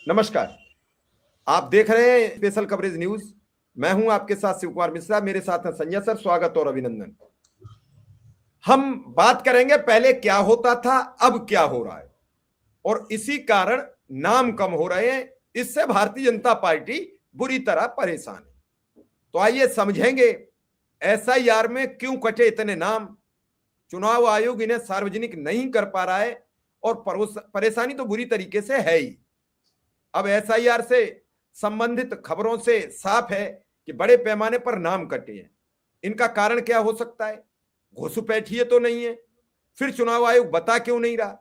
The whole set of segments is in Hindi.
नमस्कार, आप देख रहे हैं स्पेशल कवरेज न्यूज। मैं हूं आपके साथ शिव कुमार मिश्रा, मेरे साथ हैं संजय सर। स्वागत और अभिनंदन। हम बात करेंगे पहले क्या होता था, अब क्या हो रहा है, और इसी कारण नाम कम हो रहे हैं। इससे भारतीय जनता पार्टी बुरी तरह परेशान है। तो आइए समझेंगे एसआईआर में क्यों कटे इतने नाम। चुनाव आयोग इन्हें सार्वजनिक नहीं कर पा रहा है और परेशानी तो बुरी तरीके से है ही। अब एसआईआर से संबंधित खबरों से साफ है कि बड़े पैमाने पर नाम कटे हैं। इनका कारण क्या हो सकता है? घुसपैठिए तो नहीं है? फिर चुनाव आयोग बता क्यों नहीं रहा?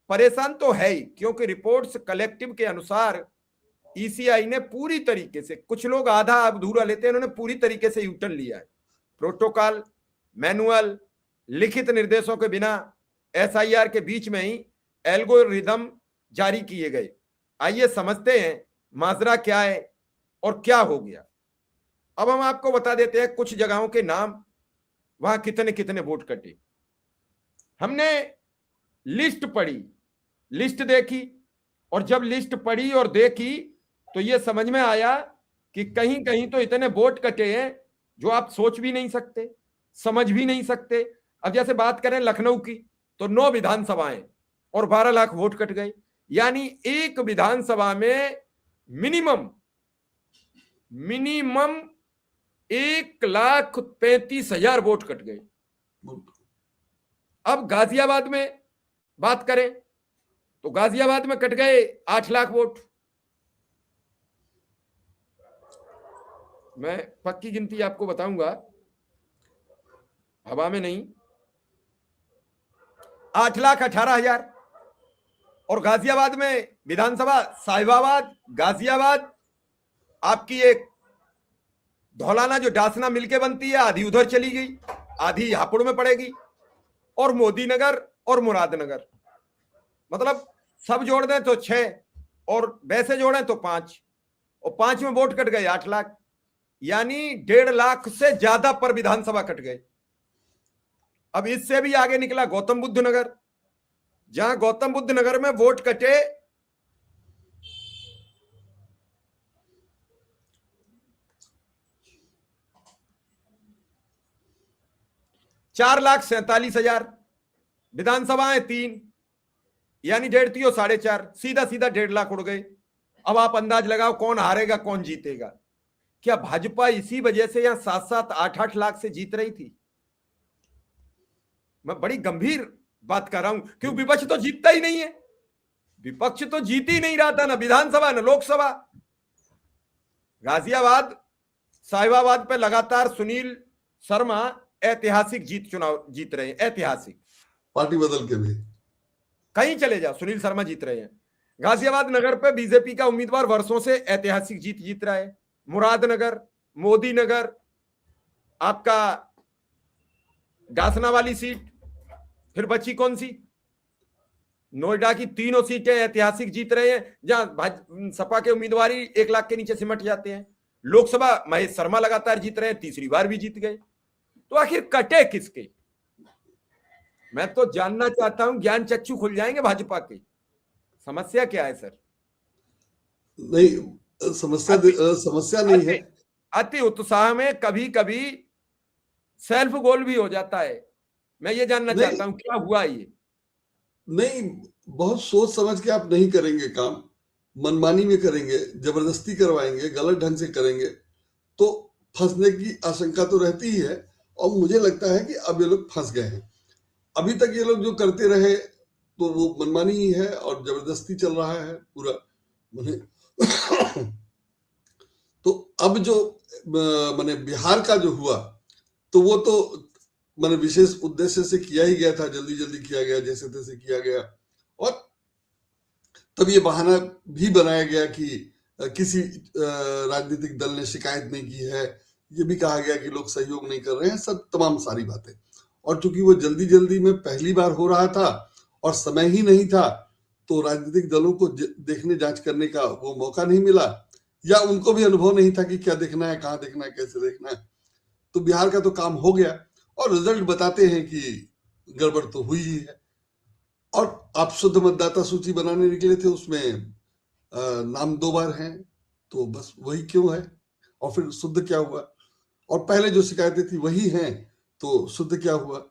परेशान तो है ही, क्योंकि रिपोर्ट्स कलेक्टिव के अनुसार ईसीआई ने पूरी तरीके से, कुछ लोग आधा अधूरा लेते हैं, उन्होंने पूरी तरीके से यूटर्न लिया है। प्रोटोकॉल, मैनुअल, लिखित निर्देशों के बिना एसआईआर के बीच में ही एल्गोरिदम जारी किए गए। आइए समझते हैं माजरा क्या है और क्या हो गया। अब हम आपको बता देते हैं कुछ जगहों के नाम, वहां कितने कितने वोट कटे। हमने लिस्ट पढ़ी, लिस्ट देखी, और जब लिस्ट पढ़ी और देखी तो यह समझ में आया कि कहीं कहीं तो इतने वोट कटे हैं जो आप सोच भी नहीं सकते, समझ भी नहीं सकते। अब जैसे बात करें लखनऊ की, तो 9 विधानसभाएं और 12 लाख वोट कट गए। यानी एक विधानसभा में मिनिमम 1,35,000 वोट कट गए। अब गाजियाबाद में बात करें तो गाजियाबाद में कट गए 8 लाख वोट। मैं पक्की गिनती आपको बताऊंगा, हवा में नहीं। 8,18,000। और गाजियाबाद में विधानसभा साहिबाबाद, गाजियाबाद, आपकी एक धौलाना जो डासना मिलके बनती है, आधी उधर चली गई, आधी हापुड़ में पड़ेगी, और मोदीनगर और मुरादनगर। मतलब सब जोड़ दें तो 6 और वैसे जोड़ें तो 5, और 5 में वोट कट गए 8 लाख। यानी 1.5 लाख से ज्यादा पर विधानसभा कट गए। अब इससे भी आगे निकला गौतम बुद्ध नगर, जहां गौतम बुद्ध नगर में वोट कटे 4,47,000। विधानसभाएं 3, यानी 1.5 3 4.5, सीधा सीधा 1.5 लाख उड़ गए। अब आप अंदाज लगाओ कौन हारेगा कौन जीतेगा। क्या भाजपा इसी वजह से यहां 7-7 8-8 लाख से जीत रही थी? मैं बड़ी गंभीर बात कर रहा हूं, क्योंकि विपक्ष तो जीतता ही नहीं है। विपक्ष तो जीत ही नहीं रहा था, ना विधानसभा ना लोकसभा। गाजियाबाद साहिबाबाद पे लगातार सुनील शर्मा ऐतिहासिक चुनाव जीत रहे हैं। ऐतिहासिक, पार्टी बदल के भी कहीं चले जाओ सुनील शर्मा जीत रहे हैं। गाजियाबाद नगर पे बीजेपी का उम्मीदवार वर्षों से ऐतिहासिक जीत रहा है। मुरादनगर, मोदी नगर, आपका डासना वाली सीट, फिर बची कौन सी? नोएडा की तीनों सीटें ऐतिहासिक जीत रहे हैं, जहां सपा के उम्मीदवार 1 लाख के नीचे सिमट जाते हैं। लोकसभा महेश शर्मा लगातार जीत रहे हैं, तीसरी बार भी जीत गए। तो आखिर कटे किसके? मैं तो जानना चाहता हूं, ज्ञान चक्षु खुल जाएंगे भाजपा के। समस्या क्या है सर? नहीं, समस्या नहीं है। अति उत्साह में कभी कभी सेल्फ गोल भी हो जाता है। मैं ये जानना चाहता हूं क्या हुआ ये? नहीं, बहुत सोच समझ के आप नहीं करेंगे काम, मनमानी में करेंगे, जबरदस्ती करवाएंगे, गलत ढंग से करेंगे तो फंसने की आशंका तो रहती ही है। और मुझे लगता है कि अब ये लोग फंस गए हैं। अभी तक ये लोग जो करते रहे तो वो मनमानी ही है और जबरदस्ती चल रहा है पूरा। तो अब जो माने बिहार का जो हुआ तो वो तो माने विशेष उद्देश्य से किया ही गया था, जल्दी जल्दी किया गया, जैसे तैसे किया गया। और तब ये बहाना भी बनाया गया कि किसी राजनीतिक दल ने शिकायत नहीं की है, ये भी कहा गया कि लोग सहयोग नहीं कर रहे हैं, सब तमाम सारी बातें। और चूंकि वो जल्दी जल्दी में पहली बार हो रहा था और समय ही नहीं था, तो राजनीतिक दलों को देखने जांच करने का वो मौका नहीं मिला, या उनको भी अनुभव नहीं था कि क्या देखना है, कहाँ देखना है, कैसे देखना है। तो बिहार का तो काम हो गया और रिजल्ट बताते हैं कि गड़बड़ तो हुई ही है। और आप शुद्ध मतदाता सूची बनाने निकले थे, उसमें नाम 2 बार हैं, तो बस वही क्यों है? और फिर शुद्ध क्या हुआ? और पहले जो शिकायतें थी वही हैं, तो शुद्ध क्या हुआ?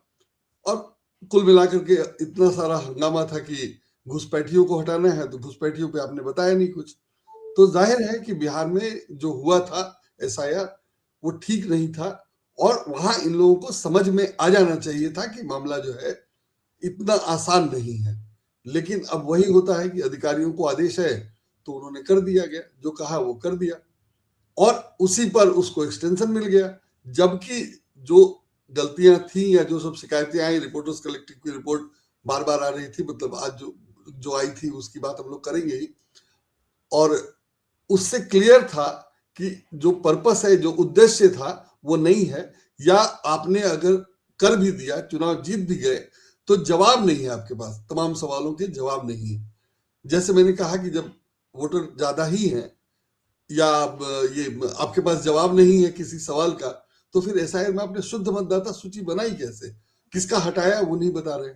और कुल मिलाकर के इतना सारा हंगामा था कि घुसपैठियों को हटाना है, तो घुसपैठियों पे आपने बताया नहीं कुछ। तो जाहिर है कि बिहार में जो हुआ था एसआईआर, वो ठीक नहीं था, और वहां इन लोगों को समझ में आ जाना चाहिए था कि मामला जो है इतना आसान नहीं है। लेकिन अब वही होता है कि अधिकारियों को आदेश है तो उन्होंने कर दिया गया, जो कहा वो कर दिया, और उसी पर उसको एक्सटेंशन मिल गया। जबकि जो गलतियां थी या जो सब शिकायतें आई, रिपोर्टर्स कलेक्टिव की रिपोर्ट बार बार आ रही थी, मतलब आज जो आई थी उसकी बात हम लोग करेंगे ही, और उससे क्लियर था कि जो पर्पस है, जो उद्देश्य था, वो नहीं है। या आपने अगर कर भी दिया, चुनाव जीत भी गए, तो जवाब नहीं है आपके पास, तमाम सवालों के जवाब नहीं है। जैसे मैंने कहा कि जब वोटर ज्यादा ही है, या ये आपके पास जवाब नहीं है किसी सवाल का, तो फिर एसआईआर में आपने शुद्ध मतदाता सूची बनाई कैसे? किसका हटाया वो नहीं बता रहे।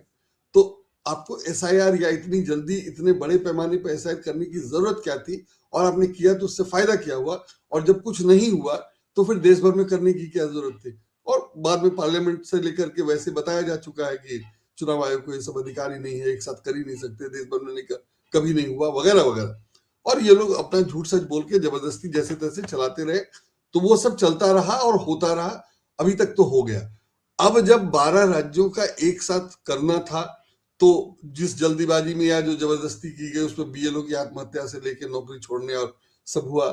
तो आपको एसआईआर या इतनी जल्दी इतने बड़े पैमाने पर एसआईआर करने की जरूरत क्या थी? और आपने किया तो उससे फायदा क्या हुआ? और जब कुछ नहीं हुआ तो फिर देश भर में करने की क्या जरूरत थी? और बाद में पार्लियामेंट से लेकर के वैसे बताया जा चुका है कि चुनाव आयोग को ये सब अधिकार ही नहीं है, एक साथ कर ही नहीं सकते, देश भर में कभी नहीं हुआ, वगैरह वगैरह। और ये लोग अपना झूठ सच बोल के जबरदस्ती जैसे तैसे चलाते रहे, तो वो सब चलता रहा और होता रहा, अभी तक तो हो गया। अब जब 12 राज्यों का एक साथ करना था, तो जिस जल्दीबाजी में या जो जबरदस्ती की गई उसमें बीएलओ की आत्महत्या से लेकर नौकरी छोड़ने और सब हुआ,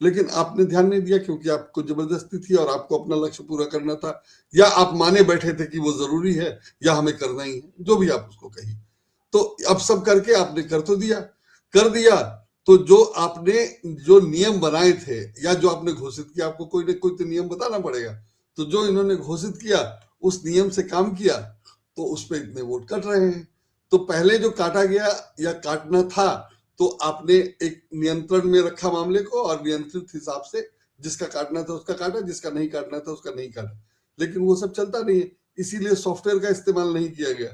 लेकिन आपने ध्यान नहीं दिया क्योंकि आपको जबरदस्ती थी और आपको अपना लक्ष्य पूरा करना था, या आप माने बैठे थे कि वो जरूरी है या हमें करना ही है, जो भी आप उसको कहिए। तो अब सब करके आपने कर तो दिया, कर दिया, तो जो आपने जो नियम बनाए थे या जो आपने घोषित किया, आपको कोई ना कोई तो नियम बताना पड़ेगा। तो जो इन्होंने घोषित किया उस नियम से काम किया, तो उस पर इतने वोट कट रहे हैं। तो पहले जो काटा गया या काटना था, तो आपने एक नियंत्रण में रखा मामले को, और नियंत्रित हिसाब से जिसका काटना था उसका काटा, जिसका नहीं काटना था उसका नहीं काटा। लेकिन वो सब चलता नहीं है, इसीलिए सॉफ्टवेयर का इस्तेमाल नहीं किया गया,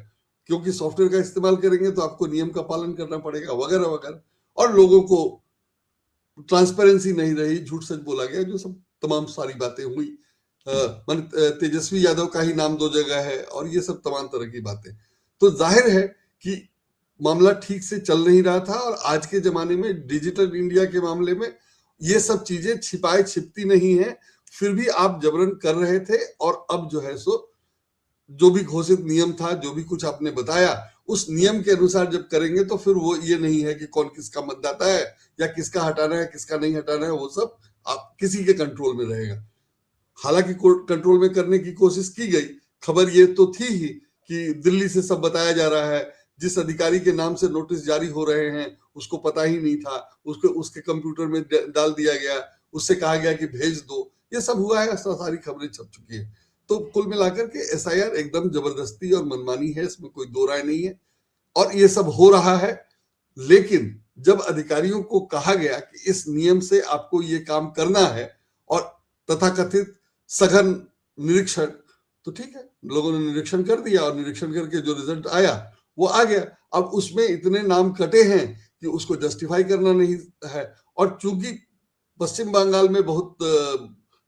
क्योंकि सॉफ्टवेयर का इस्तेमाल करेंगे तो आपको नियम का पालन करना पड़ेगा, वगैरह वगैरह। और लोगों को ट्रांसपेरेंसी नहीं रही, झूठ सच बोला गया, जो सब तमाम सारी बातें हुई। तेजस्वी यादव का ही नाम 2 जगह है, और ये सब तमाम तरह की बातें। तो जाहिर है कि मामला ठीक से चल नहीं रहा था, और आज के जमाने में डिजिटल इंडिया के मामले में ये सब चीजें छिपाई छिपती नहीं है, फिर भी आप जबरन कर रहे थे। और अब जो है सो जो भी घोषित नियम था, जो भी कुछ आपने बताया, उस नियम के अनुसार जब करेंगे तो फिर वो ये नहीं है कि कौन किसका मतदाता है या किसका हटाना है किसका नहीं हटाना है, वो सब आप किसी के कंट्रोल में रहेगा। हालांकि कंट्रोल में करने की कोशिश की गई, खबर ये तो थी ही कि दिल्ली से सब बताया जा रहा है, जिस अधिकारी के नाम से नोटिस जारी हो रहे हैं उसको पता ही नहीं था, उसको उसके कंप्यूटर में डाल दिया गया, उससे कहा गया कि भेज दो, ये सब हुआ है, सारी खबरें छप चुकी है। तो कुल मिलाकर के एसआईआर एकदम जबरदस्ती और मनमानी है, इसमें कोई दो राय नहीं है, और ये सब हो रहा है। लेकिन जब अधिकारियों को कहा गया कि इस नियम से आपको ये काम करना है, और तथाकथित सघन निरीक्षण, तो ठीक है, लोगों ने निरीक्षण कर दिया, और निरीक्षण करके जो रिजल्ट आया वो आ गया। अब उसमें इतने नाम कटे हैं कि उसको जस्टिफाई करना नहीं है। और चूंकि पश्चिम बंगाल में बहुत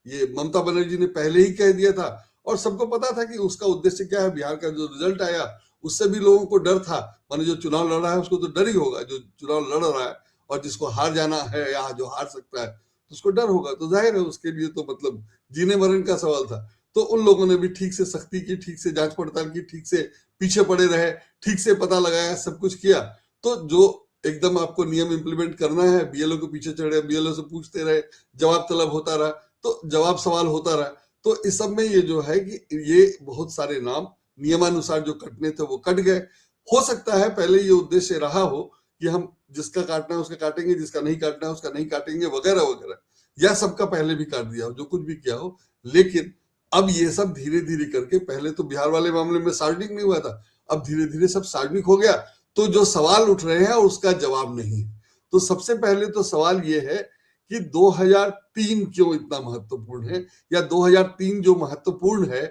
ये ममता बनर्जी ने पहले ही कह दिया था, और सबको पता था कि उसका उद्देश्य क्या है। बिहार का जो रिजल्ट आया उससे भी लोगों को डर था, माने जो चुनाव लड़ रहा है उसको तो डर ही होगा, जो चुनाव लड़ रहा है, और जिसको हार जाना है या जो हार सकता है तो उसको डर होगा। तो जाहिर है उसके लिए तो मतलब जीने मरण का सवाल था। तो उन लोगों ने भी ठीक से सख्ती की, ठीक से जांच पड़ताल की, ठीक से पीछे पड़े रहे, ठीक से पता लगाया, सब कुछ किया। तो जो एकदम आपको नियम इंप्लीमेंट करना है, बीएलओ के पीछे चढ़े, बीएलओ से पूछते रहे, जवाब तलब होता रहा, तो जवाब सवाल होता रहा। तो इस सब में ये जो है कि ये बहुत सारे नाम नियमानुसार जो कटने थे वो कट गए। हो सकता है पहले ये उद्देश्य रहा हो कि हम जिसका काटना है उसका काटेंगे, जिसका नहीं काटना है उसका नहीं काटेंगे, वगैरह वगैरह, या सबका पहले भी काट दिया हो, जो कुछ भी किया हो। लेकिन अब ये सब धीरे धीरे करके, पहले तो बिहार वाले मामले में सार्वजनिक नहीं हुआ था, अब धीरे धीरे सब सार्वजनिक हो गया। तो जो सवाल उठ रहे हैं उसका जवाब नहीं। तो सबसे पहले तो सवाल ये है कि 2003 क्यों इतना महत्वपूर्ण है, या 2003 जो महत्वपूर्ण है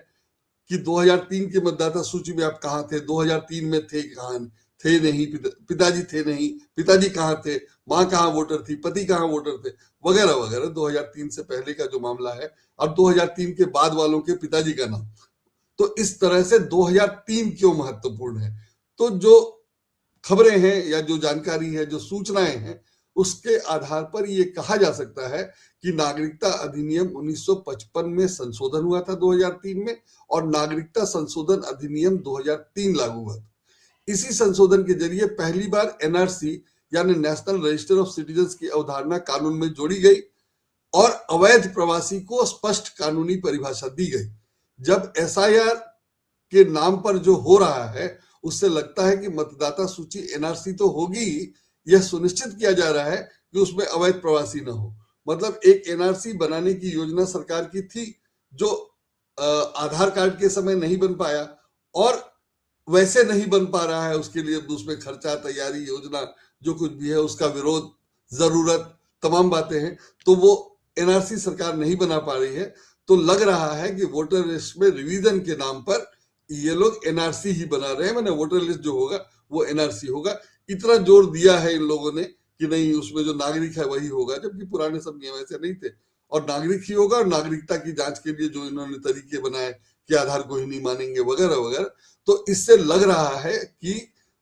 कि 2003 के मतदाता सूची में आप कहाँ थे, 2003 में थे कहाँ थे नहीं, पिताजी थे नहीं, पिताजी कहाँ थे, माँ कहाँ वोटर थी, पति कहाँ वोटर थे, वगैरह वगैरह। 2003 से पहले का जो मामला है और 2003 के बाद वालों के पिताजी का नाम। तो इस तरह से 2003 क्यों महत्वपूर्ण है? तो जो खबरें हैं या जो जानकारी है, जो सूचनाएं हैं, उसके आधार पर ये कहा जा सकता है कि नागरिकता अधिनियम 1955 में संशोधन हुआ था 2003 में, और नागरिकता संशोधन अधिनियम 2003 लागू हुआ था। इसी संशोधन के जरिए पहली बार एनआरसी यानी नेशनल रजिस्टर ऑफ सिटीजन्स की अवधारणा कानून में जोड़ी गई और अवैध प्रवासी को स्पष्ट कानूनी परिभाषा दी गई। जब एसआईआर के नाम पर जो हो रहा है, उससे लगता है कि मतदाता सूची एनआरसी तो होगी, यह सुनिश्चित किया जा रहा है कि उसमें अवैध प्रवासी न हो। मतलब एक एनआरसी बनाने की योजना सरकार की थी, जो आधार कार्ड के समय नहीं बन पाया, और वैसे नहीं बन पा रहा है, उसके लिए उसमें खर्चा, तैयारी, योजना, जो कुछ भी है, उसका विरोध, जरूरत, तमाम बातें हैं, तो वो एनआरसी सरकार नहीं बना पा रही है। तो लग रहा है कि वोटर लिस्ट में रिवीजन के नाम पर ये लोग एनआरसी ही बना रहे हैं, मैंने वोटर लिस्ट जो होगा वो एनआरसी होगा। इतना जोर दिया है इन लोगों ने कि नहीं, उसमें जो नागरिक है वही होगा, जबकि पुराने सब नियम ऐसे नहीं थे, और नागरिक ही होगा। और नागरिकता की जांच के लिए जो इन्होंने तरीके बनाए कि आधार को ही नहीं मानेंगे, वगैरह वगैरह। तो इससे लग रहा है कि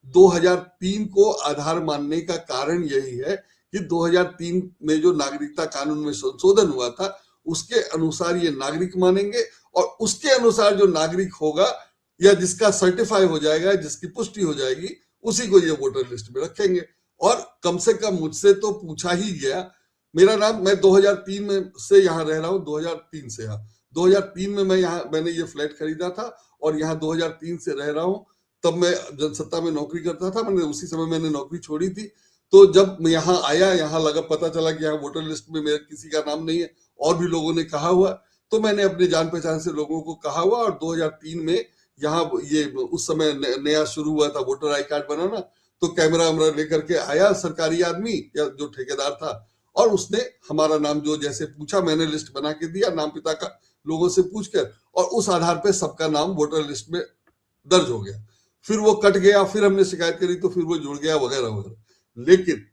2003 को आधार मानने का कारण यही है कि 2003 में जो नागरिकता कानून में संशोधन हुआ था, उसके अनुसार ये नागरिक मानेंगे, और उसके अनुसार जो नागरिक होगा या जिसका सर्टिफाई हो जाएगा, जिसकी पुष्टि हो जाएगी, उसी को ये वोटर लिस्ट में रखेंगे। और कम से कम मुझसे तो पूछा ही गया, मेरा नाम, मैं 2003 में से यहाँ रह रहा हूँ, 2003 से, यहाँ 2003 में मैंने ये फ्लैट खरीदा था और यहाँ 2003 से रह रहा हूँ। तब मैं जनसत्ता में नौकरी करता था, मैंने उसी समय मैंने नौकरी छोड़ी थी। तो जब मैं यहाँ आया, यहाँ लगा, पता चला कि यहाँ वोटर लिस्ट में मेरे किसी का नाम नहीं है, और भी लोगों ने कहा हुआ, तो मैंने अपने जान पहचान से लोगों को कहा हुआ, और 2003 में यहाँ ये उस समय नया शुरू हुआ था वोटर आई कार्ड बनाना, तो कैमरा वैमरा लेकर के आया सरकारी आदमी या जो ठेकेदार था, और उसने हमारा नाम जो जैसे पूछा, मैंने लिस्ट बना के दिया नाम पिता का, लोगों से पूछकर, और उस आधार पे सबका नाम वोटर लिस्ट में दर्ज हो गया। फिर वो कट गया, फिर हमने शिकायत करी तो फिर वो जुड़ गया, वगैरह वगैरह। लेकिन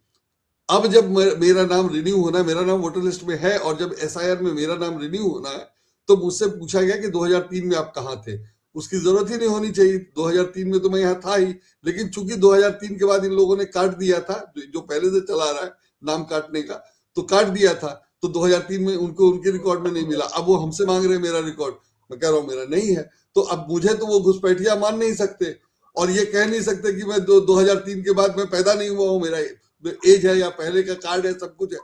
अब जब मेरा नाम रिन्यू होना है, मेरा नाम वोटर लिस्ट में है, और जब एसआईआर में मेरा नाम रिन्यू होना है, तो मुझसे पूछा गया कि 2003 में आप कहाँ थे। उसकी जरूरत ही नहीं होनी चाहिए, 2003 में तो मैं यहाँ था ही, लेकिन चूंकि 2003 के बाद इन लोगों ने काट दिया था, जो पहले से चला रहा है नाम काटने का, तो काट दिया था, तो 2003 में उनको उनके रिकॉर्ड में नहीं मिला। अब वो हमसे मांग रहे हैं मेरा रिकॉर्ड, मैं कह रहा हूँ मेरा नहीं है। तो अब मुझे तो वो घुसपैठिया मान नहीं सकते, और ये कह नहीं सकते कि मैं 2003 के बाद मैं पैदा नहीं हुआ हूँ, मेरा एज है या पहले का कार्ड है, सब कुछ है।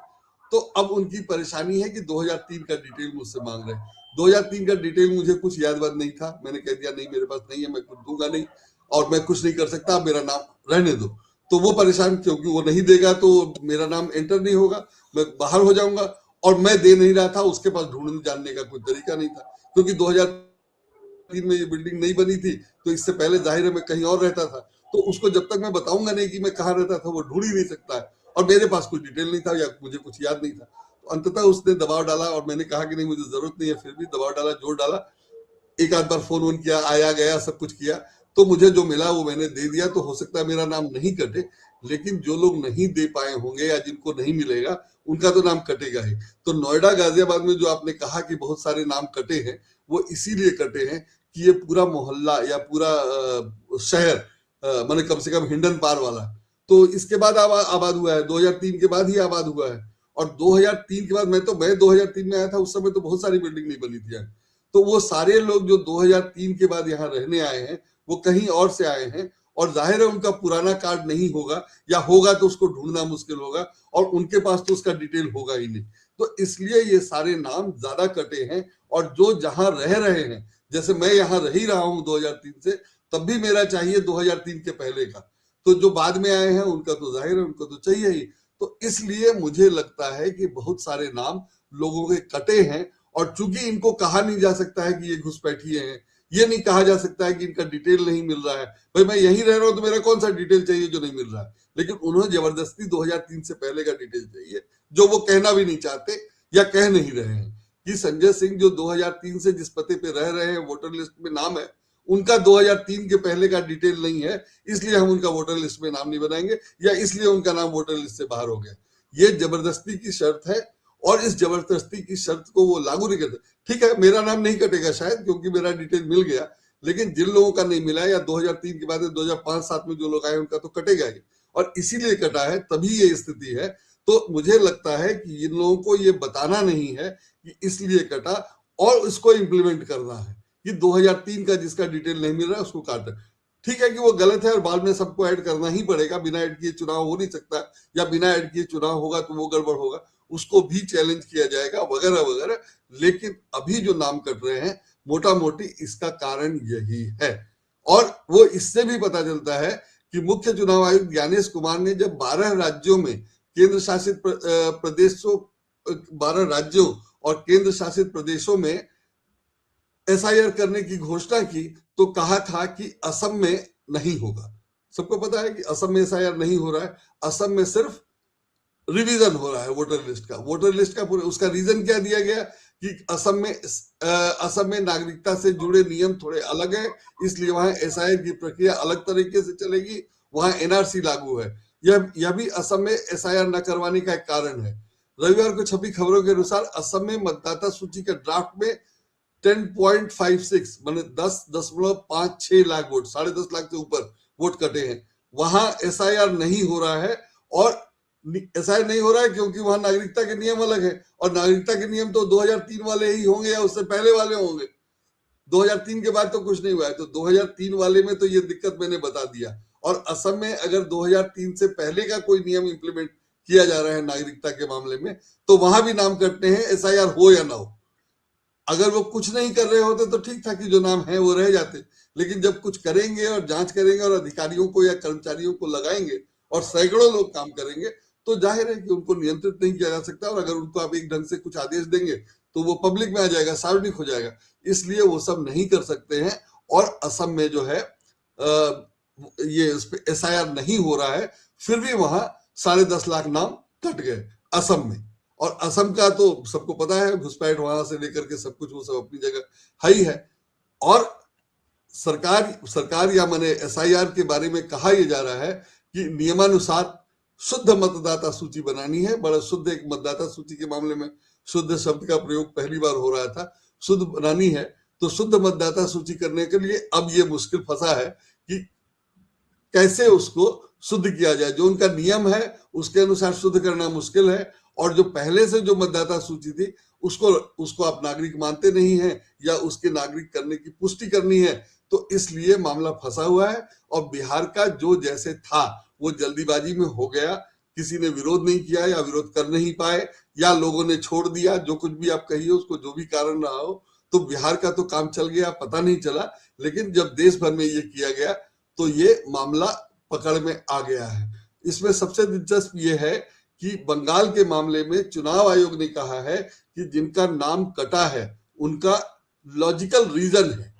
तो अब उनकी परेशानी है कि 2003 का डिटेल मुझसे मांग रहे हैं। 2003 का डिटेल मुझे कुछ याद नहीं था, मैंने कह दिया नहीं, मेरे पास नहीं है, मैं कुछ दूंगा नहीं, और मैं कुछ नहीं कर सकता, मेरा नाम रहने दो। तो वो परेशान, क्योंकि वो नहीं देगा तो मेरा नाम एंटर नहीं होगा, मैं बाहर हो जाऊंगा, और मैं दे नहीं रहा था, उसके पास ढूंढने जानने का कोई तरीका नहीं था, क्योंकि 2003 में ये बिल्डिंग नहीं बनी थी, तो इससे पहले जाहिर है मैं कहीं और रहता था, तो उसको जब तक मैं बताऊंगा नहीं कि मैं कहाँ रहता था, वो ढूंढ ही नहीं सकता है, और मेरे पास कोई डिटेल नहीं था या मुझे कुछ याद नहीं था। तो अंततः उसने दबाव डाला, और मैंने कहा कि नहीं मुझे जरूरत नहीं है, फिर भी दबाव डाला, जोर डाला, एक आध बार फोन वोन किया, आया गया, सब कुछ किया, तो मुझे जो मिला वो मैंने दे दिया। तो हो सकता है मेरा नाम नहीं कटे, लेकिन जो लोग नहीं दे पाए होंगे या जिनको नहीं मिलेगा, उनका तो नाम कटेगा ही। तो नोएडा, गाजियाबाद में जो आपने कहा कि बहुत सारे नाम कटे हैं, वो इसीलिए कटे हैं कि ये पूरा मोहल्ला या पूरा शहर, मैंने कम से कम हिंडन पार वाला, तो इसके बाद आबाद हुआ है, 2003 के बाद ही आबाद हुआ है। और 2003 के बाद मैं 2003 में आया था, उस समय तो बहुत सारी बिल्डिंग नहीं बनी थी। तो वो सारे लोग जो 2003 के बाद यहाँ रहने आए हैं, वो कहीं और से आए हैं, और जाहिर है उनका पुराना कार्ड नहीं होगा, या होगा तो उसको ढूंढना मुश्किल होगा, और उनके पास तो उसका डिटेल होगा ही नहीं। तो इसलिए ये सारे नाम ज्यादा कटे हैं। और जो जहां रह रहे हैं, जैसे मैं यहाँ रह ही रहा हूँ 2003 से, तब भी मेरा चाहिए 2003 के पहले का। तो जो बाद में आए हैं उनका तो जाहिर है उनको तो चाहिए ही। तो इसलिए मुझे लगता है कि बहुत सारे नाम लोगों के कटे हैं, और चूंकि इनको कहा नहीं जा सकता है कि ये घुसपैठिए हैं, ये नहीं कहा जा सकता है कि इनका डिटेल नहीं मिल रहा है, भाई मैं यहीं रह रहा हूं तो मेरा कौन सा डिटेल चाहिए जो नहीं मिल रहा है, लेकिन उन्होंने जबरदस्ती 2003 से पहले का डिटेल चाहिए, जो वो कहना भी नहीं चाहते या कह नहीं रहे हैं। कि संजय सिंह जो 2003 से जिस पते पे रह रहे हैं, वोटर लिस्ट में नाम है, उनका 2003 के पहले का डिटेल नहीं है, इसलिए हम उनका वोटर लिस्ट में नाम नहीं बनाएंगे, या इसलिए उनका नाम वोटर लिस्ट से बाहर हो गया। ये जबरदस्ती की शर्त है और इस जबरदस्ती की शर्त को वो लागू नहीं करते। ठीक है, मेरा नाम नहीं कटेगा शायद, क्योंकि मेरा डिटेल मिल गया, लेकिन जिन लोगों का नहीं मिला या 2003 के बाद 2005-7 में जो लोग आए उनका तो कटेगा ही, और इसीलिए कटा है, तभी ये स्थिति है। तो मुझे लगता है कि इन लोगों को ये बताना नहीं है कि इसलिए कटा, और इसको इम्प्लीमेंट करना है कि 2003 का जिसका डिटेल नहीं मिल रहा है उसको काट। ठीक है कि वो गलत है और बाद में सबको ऐड करना ही पड़ेगा, बिना ऐड किए चुनाव हो नहीं सकता, या बिना ऐड किए चुनाव होगा तो वो गड़बड़ होगा, उसको भी चैलेंज किया जाएगा वगैरह वगैरह। लेकिन अभी जो नाम कट रहे हैं, मोटा मोटी इसका कारण यही है। और वो इससे भी पता चलता है कि मुख्य चुनाव आयुक्त ज्ञानेश कुमार ने जब 12 राज्यों में केंद्र शासित प्रदेशों 12 राज्यों और केंद्र शासित प्रदेशों में एसआईआर करने की घोषणा की, तो कहा था कि असम में नहीं होगा। सबको पता है कि असम में एसआईआर नहीं हो रहा है, असम में सिर्फ रिवीजन हो रहा है वोटर लिस्ट का पूरे। उसका रीजन क्या दिया गया कि असम में नागरिकता से जुड़े नियम थोड़े अलग है, इसलिए वहां एसआईआर की प्रक्रिया अलग तरीके से चलेगी, वहां एनआरसी लागू है। यह भी असम में एसआईआर न करवाने का एक कारण है। रविवार को छपी खबरों के अनुसार असम में मतदाता सूची के ड्राफ्ट में 10.56 माने 10.56 लाख वोट, 10.5 लाख से ऊपर वोट कटे हैं। वहां एसआईआर नहीं हो रहा है, और एसआईआर नहीं हो रहा है क्योंकि वहां नागरिकता के नियम अलग है, और नागरिकता के नियम तो 2003 वाले ही होंगे या उससे पहले वाले होंगे। 2003 के बाद तो कुछ नहीं हुआ है, तो 2003 वाले में तो ये दिक्कत मैंने बता दिया। और असम में अगर 2003 से पहले का कोई नियम इंप्लीमेंट किया जा रहा है नागरिकता के मामले में, तो वहां भी नाम कटने हैं, एसआईआर हो या ना हो। अगर वो कुछ नहीं कर रहे होते तो ठीक था कि जो नाम है वो रह जाते, लेकिन जब कुछ करेंगे और जांच करेंगे और अधिकारियों को या कर्मचारियों को लगाएंगे और सैकड़ों लोग काम करेंगे, तो जाहिर है कि उनको नियंत्रित नहीं किया जा सकता। और अगर उनको आप एक ढंग से कुछ आदेश देंगे तो वो पब्लिक में आ जाएगा, सार्वजनिक हो जाएगा, इसलिए वो सब नहीं कर सकते हैं। और असम में जो है ये एसआईआर नहीं हो रहा है, फिर भी वहां 10.5 लाख नाम कट गए असम में। और असम का तो सबको पता है, घुसपैठ वहां से लेकर के सब कुछ वो सब अपनी जगह है ही है। और सरकार या माने एसआईआर के बारे में कहा यह जा रहा है कि नियमानुसार शुद्ध मतदाता सूची बनानी है। बड़ा शुद्ध एक मतदाता सूची के मामले में शुद्ध शब्द का प्रयोग पहली बार हो रहा था, शुद्ध बनानी है। तो शुद्ध मतदाता सूची करने के लिए अब ये मुश्किल फंसा है कि कैसे उसको शुद्ध किया जाए। जो उनका नियम है उसके अनुसार शुद्ध करना मुश्किल है, और जो पहले से जो मतदाता सूची थी उसको आप नागरिक मानते नहीं है या उसके नागरिक करने की पुष्टि करनी है, तो इसलिए मामला फंसा हुआ है। और बिहार का जो जैसे था वो जल्दीबाजी में हो गया, किसी ने विरोध नहीं किया या विरोध कर नहीं पाए, या लोगों ने छोड़ दिया, जो कुछ भी आप कहिए उसको, जो भी कारण रहा हो, तो बिहार का तो काम चल गया, पता नहीं चला। लेकिन जब देश भर में ये किया गया तो ये मामला पकड़ में आ गया है। इसमें सबसे दिलचस्प ये है कि बंगाल के मामले में चुनाव आयोग ने कहा है कि जिनका नाम कटा है उनका लॉजिकल रीजन है।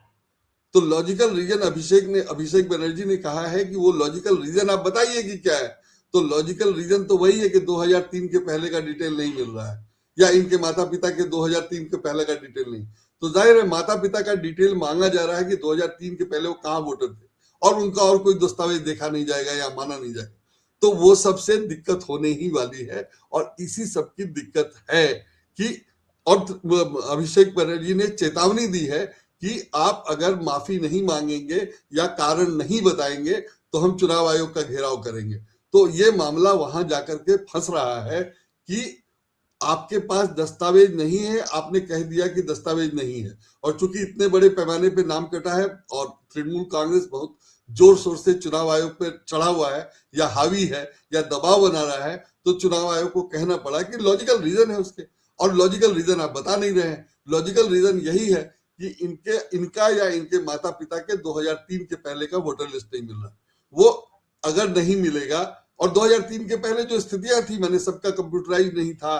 तो लॉजिकल रीजन अभिषेक बनर्जी ने कहा है कि वो लॉजिकल रीजन आप बताइए कि क्या है। तो लॉजिकल रीजन तो वही है कि 2003 के पहले का डिटेल नहीं मिल रहा है, या इनके माता पिता के 2003 के पहले का डिटेल नहीं। तो जाहिर है माता पिता का डिटेल मांगा जा रहा है कि 2003 के पहले वो कहाँ वोटर थे, और उनका और कोई दस्तावेज देखा नहीं जाएगा या माना नहीं जाएगा। तो वो सबसे दिक्कत होने ही वाली है, और इसी सब की दिक्कत है कि, और अभिषेक बनर्जी ने चेतावनी दी है कि आप अगर माफी नहीं मांगेंगे या कारण नहीं बताएंगे तो हम चुनाव आयोग का घेराव करेंगे। तो ये मामला वहां जाकर के फंस रहा है कि आपके पास दस्तावेज नहीं है, आपने कह दिया कि दस्तावेज नहीं है। और चूंकि इतने बड़े पैमाने पे नाम कटा है और तृणमूल कांग्रेस बहुत जोर शोर से चुनाव आयोग पे चढ़ा हुआ है या हावी है या दबाव बना रहा है, तो चुनाव आयोग को कहना पड़ा कि लॉजिकल रीजन है उसके, और लॉजिकल रीजन आप बता नहीं रहे हैं। लॉजिकल रीजन यही है कि इनका या इनके माता पिता के 2003 के पहले का वोटर लिस्ट नहीं मिल रहा। वो अगर नहीं मिलेगा, और 2003 के पहले जो स्थितियां थी, मैंने सबका कंप्यूटराइज नहीं था,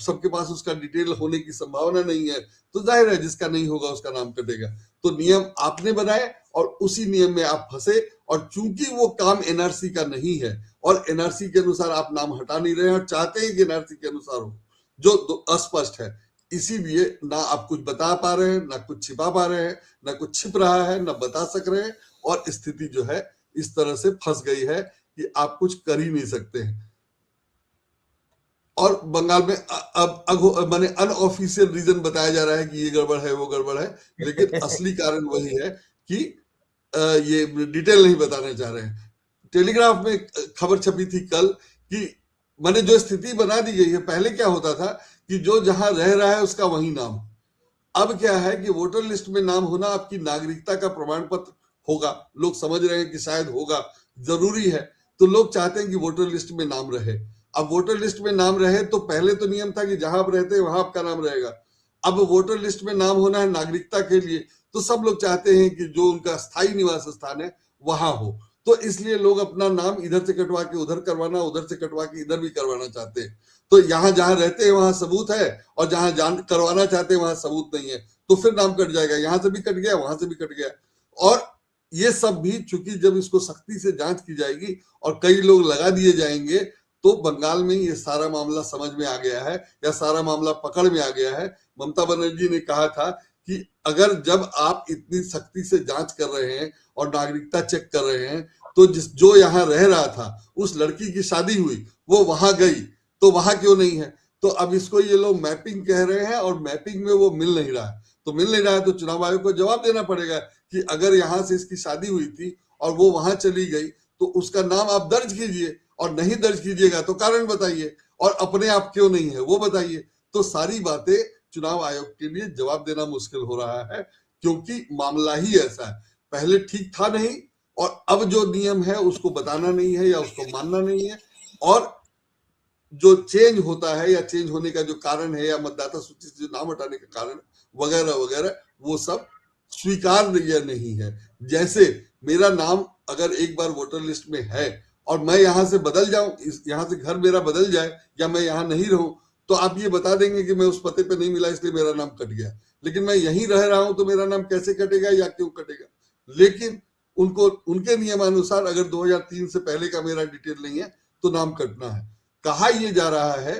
सबके पास उसका डिटेल होने की संभावना नहीं है, तो जाहिर है जिसका नहीं होगा उसका नाम कटेगा। तो नियम आपने बनाए और उसी नियम में आप फंसे, और चूंकि वो काम एनआरसी का नहीं है और एनआरसी के अनुसार आप नाम हटा नहीं रहे हैं और चाहते हैं कि एनआरसी के अनुसार हो, जो अस्पष्ट है, इसीलिए ना आप कुछ बता पा रहे हैं, ना कुछ छिपा पा रहे हैं, ना कुछ छिप रहा है, ना बता सक रहे हैं, और स्थिति जो है इस तरह से फंस गई है कि आप कुछ कर ही नहीं सकते हैं। और बंगाल में अब माने अनऑफिशियल रीजन बताया जा रहा है कि ये गड़बड़ है, वो गड़बड़ है, लेकिन असली कारण वही है कि ये डिटेल नहीं बताना चाह रहे हैं। टेलीग्राफ में खबर छपी थी कल कि माने जो स्थिति बना दी गई है, पहले क्या होता था कि जो जहां रह रहा है उसका वही नाम। अब क्या है कि वोटर लिस्ट में नाम होना आपकी नागरिकता का प्रमाण पत्र होगा। लोग समझ रहे हैं कि शायद होगा, जरूरी है, तो लोग चाहते हैं कि वोटर लिस्ट में नाम रहे। अब वोटर लिस्ट में नाम रहे तो पहले तो नियम था कि जहां आप रहते हैं वहां आपका नाम रहेगा। अब वोटर लिस्ट में नाम होना है नागरिकता के लिए, तो सब लोग चाहते हैं कि जो उनका स्थायी निवास स्थान है वहां हो। तो इसलिए लोग अपना नाम इधर से कटवा के उधर करवाना, उधर से कटवा के इधर भी करवाना चाहते हैं। तो यहाँ जहां रहते हैं वहां सबूत है, और जहां जान करवाना चाहते हैं वहां सबूत नहीं है, तो फिर नाम कट जाएगा। यहां से भी कट गया, वहां से भी कट गया। और ये सब भी चूंकि जब इसको सख्ती से जांच की जाएगी और कई लोग लगा दिए जाएंगे, तो बंगाल में ये सारा मामला समझ में आ गया है, या सारा मामला पकड़ में आ गया है। ममता बनर्जी ने कहा था कि अगर जब आप इतनी सख्ती से जांच कर रहे हैं और नागरिकता चेक कर रहे हैं, तो जो यहाँ रह रहा था, उस लड़की की शादी हुई, वो वहां गई, तो वहां क्यों नहीं है? तो अब इसको ये लोग मैपिंग कह रहे हैं, और मैपिंग में वो मिल नहीं रहा है। तो मिल नहीं रहा है तो चुनाव आयोग को जवाब देना पड़ेगा कि अगर यहाँ से इसकी शादी हुई थी और वो वहां चली गई, तो उसका नाम आप दर्ज कीजिए, और नहीं दर्ज कीजिएगा तो कारण बताइए, और अपने आप क्यों नहीं है वो बताइए। तो सारी बातें चुनाव आयोग के लिए जवाब देना मुश्किल हो रहा है, क्योंकि मामला ही ऐसा है। पहले ठीक था नहीं, और अब जो नियम है उसको बताना नहीं है या उसको मानना नहीं है, और जो चेंज होता है या चेंज होने का जो कारण है, या मतदाता सूची से जो नाम हटाने का कारण वगैरह वगैरह, वो सब स्वीकार्य नहीं है। जैसे मेरा नाम अगर एक बार वोटर लिस्ट में है और मैं यहाँ से बदल जाऊं, यहाँ से घर मेरा बदल जाए, या मैं यहाँ नहीं रहूं, तो आप ये बता देंगे कि मैं उस पते पे नहीं मिला इसलिए मेरा नाम कट गया। लेकिन मैं यहीं रह रहा हूं तो मेरा नाम कैसे कटेगा या क्यों कटेगा? लेकिन उनको उनके नियमानुसार अगर 2003 से पहले का मेरा डिटेल नहीं है तो नाम कटना है। कहा यह जा रहा है,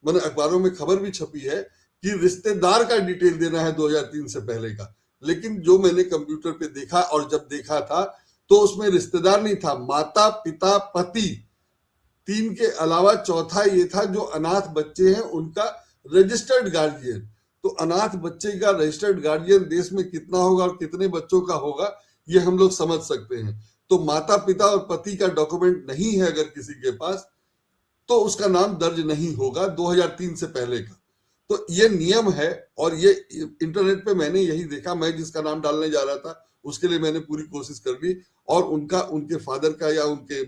मैंने अखबारों में खबर भी छपी है कि रिश्तेदार का डिटेल देना है 2003 से पहले का। लेकिन जो मैंने कंप्यूटर पे देखा, और जब देखा था, तो उसमें रिश्तेदार नहीं था, माता पिता पति, 3 के अलावा चौथा ये था जो अनाथ बच्चे हैं उनका रजिस्टर्ड गार्जियन। तो अनाथ बच्चे का रजिस्टर्ड गार्जियन देश में कितना होगा और कितने बच्चों का होगा, ये हम लोग समझ सकते हैं। तो माता पिता और पति का डॉक्यूमेंट नहीं है अगर किसी के पास, तो उसका नाम दर्ज नहीं होगा 2003 से पहले का। तो ये नियम है, और ये इंटरनेट पे मैंने यही देखा। मैं जिसका नाम डालने जा रहा था उसके लिए मैंने पूरी कोशिश कर ली, और उनके फादर का या उनके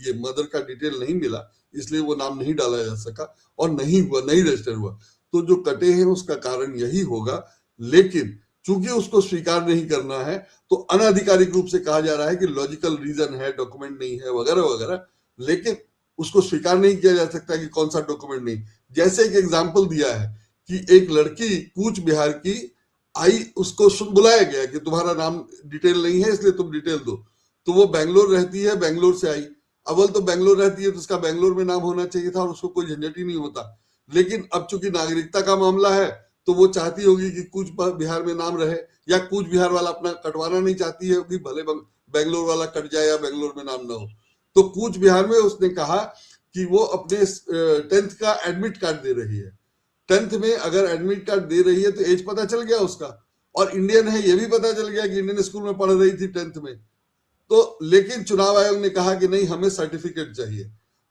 ये मदर का डिटेल नहीं मिला, इसलिए वो नाम नहीं डाला जा सका, और नहीं हुआ, नहीं रजिस्टर हुआ। तो जो कटे हैं उसका कारण यही होगा। लेकिन चूंकि उसको स्वीकार नहीं करना है, तो अनाधिकारिक रूप से कहा जा रहा है कि लॉजिकल रीजन है, डॉक्यूमेंट नहीं है वगैरह वगैरह, लेकिन उसको स्वीकार नहीं किया जा सकता कि कौन सा डॉक्यूमेंट नहीं। जैसे एक एग्जाम्पल दिया है कि एक लड़की कूच बिहार की आई, उसको बुलाया गया कि तुम्हारा नाम डिटेल नहीं है इसलिए तुम डिटेल दो। तो वो बेंगलोर रहती है, बेंगलोर से आई। अव्वल तो बेंगलोर रहती है तो उसका बेंगलोर में नाम होना चाहिए था, और उसको कोई झंझट ही नहीं होता। लेकिन अब चूंकि नागरिकता का मामला है, तो वो चाहती होगी कि कूच बिहार में नाम रहे, या कूच बिहार वाला अपना कटवाना नहीं चाहती है कि भले बेंगलोर वाला कट जाए या बेंगलोर में नाम ना हो। तो कूच बिहार में उसने कहा कि वो अपने 10th का एडमिट कार्ड दे रही है। 10th में अगर एडमिट कार्ड दे रही है तो एज पता चल गया उसका, और इंडियन है ये भी पता चल गया कि इंडियन स्कूल में पढ़ रही थी 10th में। तो लेकिन चुनाव आयोग ने कहा कि नहीं, हमें सर्टिफिकेट चाहिए।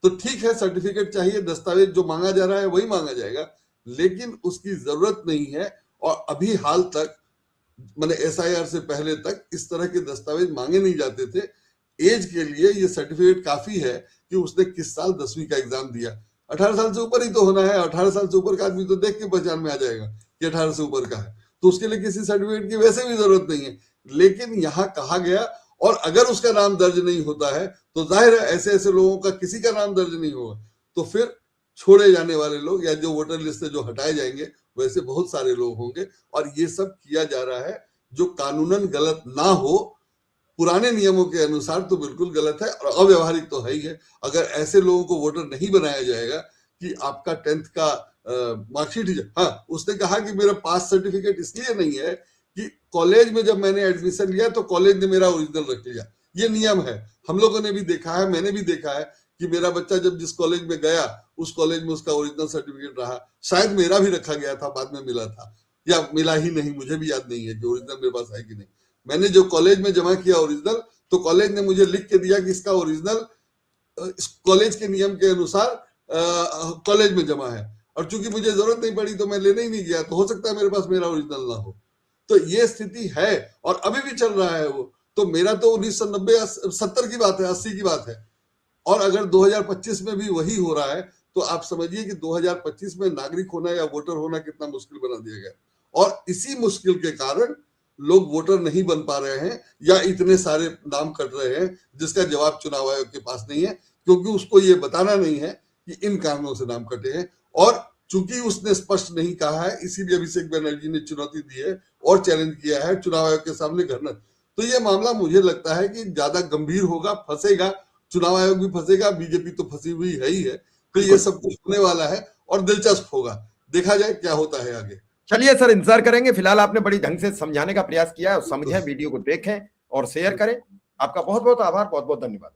तो ठीक है, सर्टिफिकेट चाहिए, दस्तावेज जो मांगा जा रहा है वही मांगा जाएगा, लेकिन उसकी जरूरत नहीं है। और अभी हाल तक, मैंने SIR से पहले तक इस तरह के दस्तावेज मांगे नहीं जाते थे। एज के लिए ये सर्टिफिकेट काफी है कि उसने किस साल 10वीं का एग्जाम दिया। 18 साल से ऊपर ही तो होना है। 18 साल से ऊपर का आदमी तो देख के पहचान में आ जाएगा कि 18 से ऊपर का है, तो उसके लिए किसी सर्टिफिकेट की वैसे भी जरूरत नहीं है। लेकिन यहाँ कहा गया, और अगर उसका नाम दर्ज नहीं होता है तो जाहिर है ऐसे ऐसे लोगों का किसी का नाम दर्ज नहीं होगा, तो फिर छोड़े जाने वाले लोग या जो वोटर लिस्ट से जो हटाए जाएंगे वैसे बहुत सारे लोग होंगे। और ये सब किया जा रहा है जो कानूनन गलत ना हो, पुराने नियमों के अनुसार तो बिल्कुल गलत है और अव्यवहारिक तो है ही है। अगर ऐसे लोगों को वोटर नहीं बनाया जाएगा कि आपका 10th का मार्कशीट ही, हाँ उसने कहा कि मेरा पास सर्टिफिकेट इसलिए नहीं है कि कॉलेज में जब मैंने एडमिशन लिया तो कॉलेज ने मेरा ओरिजिनल रख लिया। ये नियम है, हम लोगों ने भी देखा है, मैंने भी देखा है कि मेरा बच्चा जब जिस कॉलेज में गया उस कॉलेज में उसका ओरिजिनल सर्टिफिकेट रहा। शायद मेरा भी रखा गया था, बाद में मिला था या मिला ही नहीं, मुझे भी याद नहीं है कि ओरिजिनल मेरे पास है कि नहीं। मैंने जो कॉलेज में जमा किया ओरिजिनल, तो कॉलेज ने मुझे लिख के दिया कि इसका ओरिजिनल कॉलेज के नियम के अनुसार कॉलेज में जमा है, और चूंकि मुझे जरूरत नहीं पड़ी तो मैं लेने ही नहीं गया, तो हो सकता है मेरे पास मेरा ओरिजिनल ना हो। तो ये स्थिति है और अभी भी चल रहा है वो। तो मेरा तो 1990-70 की बात है, 80 की बात है, और अगर 2025 में भी वही हो रहा है तो आप समझिए कि 2025 में नागरिक होना या वोटर होना कितना मुश्किल बना दिया गया। और इसी मुश्किल के कारण लोग वोटर नहीं बन पा रहे हैं या इतने सारे नाम कट रहे हैं जिसका जवाब चुनाव आयोग के पास नहीं है, क्योंकि उसको ये बताना नहीं है कि इन कारणों से नाम कटे हैं। और चूंकि उसने स्पष्ट नहीं कहा है, इसीलिए अभिषेक बनर्जी ने चुनौती दी है और चैलेंज किया है चुनाव आयोग के सामने करना। तो ये मामला मुझे लगता है कि ज्यादा गंभीर होगा, फंसेगा, चुनाव आयोग भी फंसेगा, बीजेपी तो फंसी हुई है ही है। तो ये सब कुछ होने वाला है और दिलचस्प होगा, देखा जाए क्या होता है आगे। चलिए सर, इंतजार करेंगे। फिलहाल आपने बड़ी ढंग से समझाने का प्रयास किया है, और समझें, वीडियो को देखें और शेयर करें। आपका बहुत बहुत आभार, बहुत बहुत धन्यवाद।